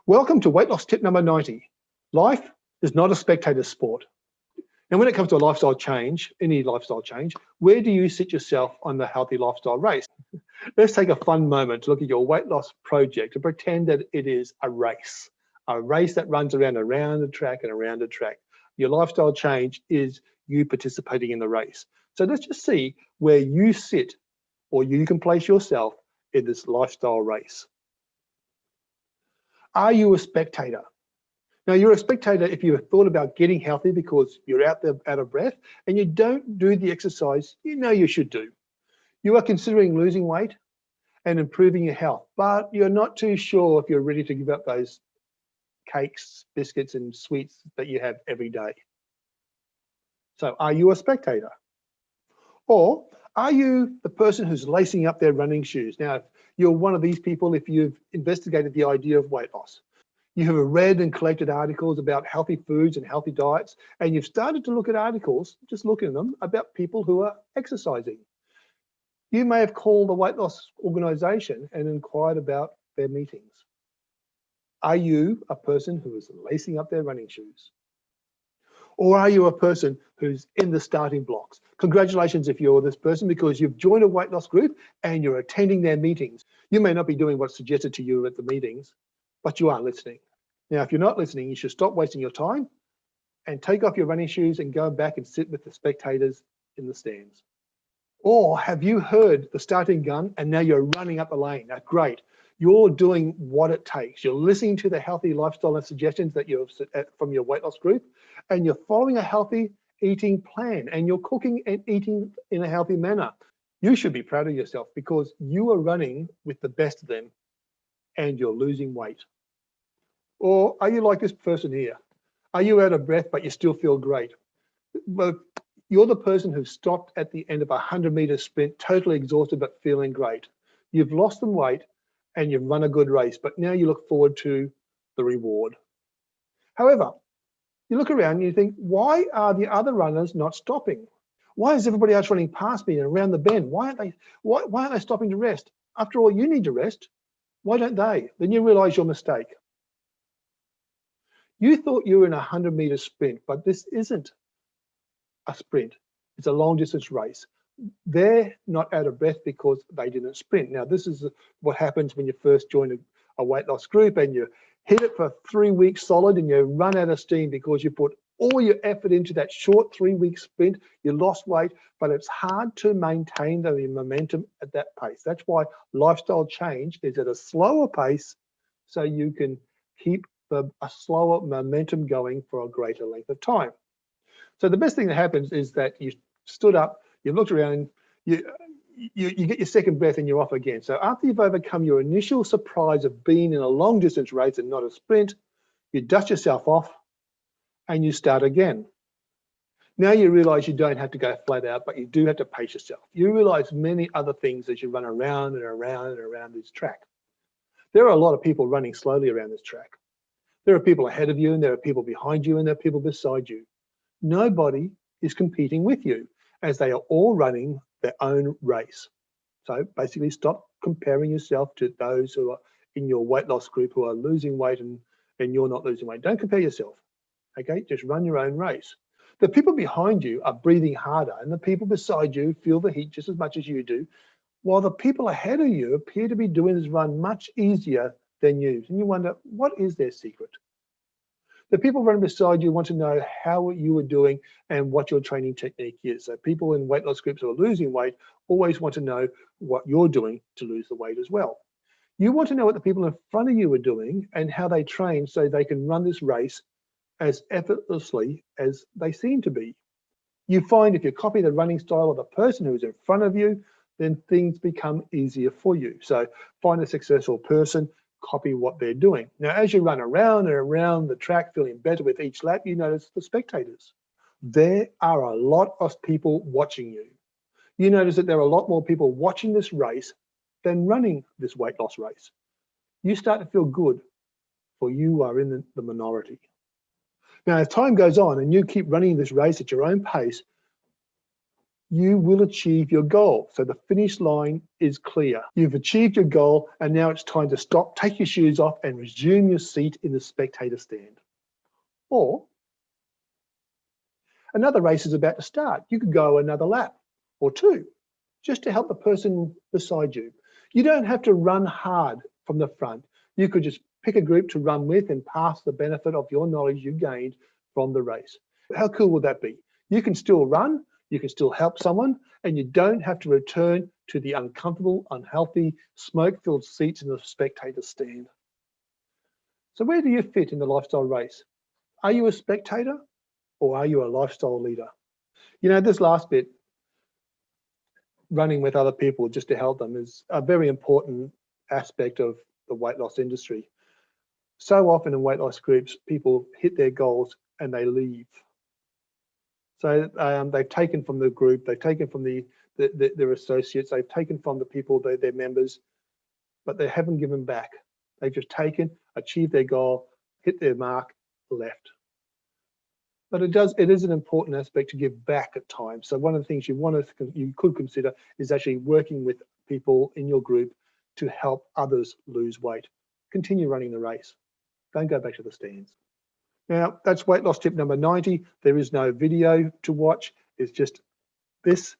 Welcome to weight loss tip number 90. Life is not a spectator sport. And when it comes to a lifestyle change, any lifestyle change, where do you sit yourself on the healthy lifestyle race? Let's take a fun moment to look at your weight loss project and pretend that it is a race that runs around the track and around the track. Your lifestyle change is you participating in the race. So let's just see where you sit or you can place yourself in this lifestyle race. Are you a spectator? Now, you're a spectator if you have thought about getting healthy because you're out there out of breath and you don't do the exercise you know you should do. You are considering losing weight and improving your health, but you're not too sure if you're ready to give up those cakes, biscuits, and sweets that you have every day. So are you a spectator? Or are you the person who's lacing up their running shoes? Now, you're one of these people if you've investigated the idea of weight loss. You have read and collected articles about healthy foods and healthy diets, and you've started to look at articles, just looking at them, about people who are exercising. You may have called the weight loss organization and inquired about their meetings. Are you a person who is lacing up their running shoes? Or are you a person who's in the starting blocks? Congratulations if you're this person, because you've joined a weight loss group and you're attending their meetings. You may not be doing what's suggested to you at the meetings, but you are listening. Now, if you're not listening, you should stop wasting your time and take off your running shoes and go back and sit with the spectators in the stands. Or have you heard the starting gun and now you're running up the lane? That's great. You're doing what it takes. You're listening to the healthy lifestyle and suggestions that you've from your weight loss group, and you're following a healthy eating plan, and you're cooking and eating in a healthy manner. You should be proud of yourself because you are running with the best of them and you're losing weight. Or are you like this person here? Are you out of breath, but you still feel great? Well, you're the person who stopped at the end of a 100-meter sprint, totally exhausted, but feeling great. You've lost some weight and you've run a good race, but now you look forward to the reward. However, you look around and you think, why are the other runners not stopping? Why is everybody else running past me and around the bend? Why aren't they stopping to rest? After all, you need to rest. Why don't they? Then you realize your mistake. You thought you were in a 100-meter sprint, but this isn't a sprint. It's a long distance race. They're not out of breath because they didn't sprint. Now, this is what happens when you first join a weight loss group and you hit it for 3 weeks solid and you run out of steam because you put all your effort into that short 3-week sprint. You lost weight, but it's hard to maintain the momentum at that pace. That's why lifestyle change is at a slower pace so you can keep a slower momentum going for a greater length of time. So the best thing that happens is that you stood up, you looked around, you get your second breath and you're off again. So after you've overcome your initial surprise of being in a long distance race and not a sprint, you dust yourself off and you start again. Now you realize you don't have to go flat out, but you do have to pace yourself. You realize many other things as you run around and around and around this track. There are a lot of people running slowly around this track. There are people ahead of you and there are people behind you and there are people beside you. Nobody is competing with you as they are all running their own race. So basically stop comparing yourself to those who are in your weight loss group who are losing weight and you're not losing weight. Don't compare yourself, okay? Just run your own race. The people behind you are breathing harder and the people beside you feel the heat just as much as you do, while the people ahead of you appear to be doing this run much easier than you. And you wonder, what is their secret? The people running beside you want to know how you are doing and what your training technique is. So people in weight loss groups who are losing weight always want to know what you're doing to lose the weight as well. You want to know what the people in front of you are doing and how they train so they can run this race as effortlessly as they seem to be. You find if you copy the running style of the person who is in front of you, then things become easier for you. So find a successful person, copy what they're doing. Now, as you run around and around the track, feeling better with each lap, you notice the spectators. There are a lot of people watching you. You notice that there are a lot more people watching this race than running this weight loss race. You start to feel good, for you are in the minority. Now, as time goes on and you keep running this race at your own pace, you will achieve your goal. So the finish line is clear. You've achieved your goal, and now it's time to stop, take your shoes off, and resume your seat in the spectator stand. Or another race is about to start. You could go another lap or two just to help the person beside you. You don't have to run hard from the front. You could just pick a group to run with and pass the benefit of your knowledge you gained from the race. How cool would that be? You can still run, you can still help someone, and you don't have to return to the uncomfortable, unhealthy, smoke-filled seats in the spectator stand. So where do you fit in the lifestyle race? Are you a spectator or are you a lifestyle leader? You know, this last bit, running with other people just to help them, is a very important aspect of the weight loss industry. So often in weight loss groups, people hit their goals and they leave. So they've taken from the group, they've taken from their associates, they've taken from the people, their members, but they haven't given back. They've just taken, achieved their goal, hit their mark, left. But it is an important aspect to give back at times. So one of the things you could consider is actually working with people in your group to help others lose weight. Continue running the race. Don't go back to the stands. Now, that's weight loss tip number 90. There is no video to watch. It's just this.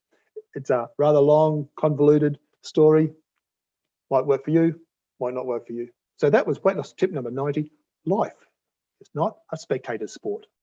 It's a rather long, convoluted story. Might work for you, might not work for you. So that was weight loss tip number 90. Life is not a spectator sport.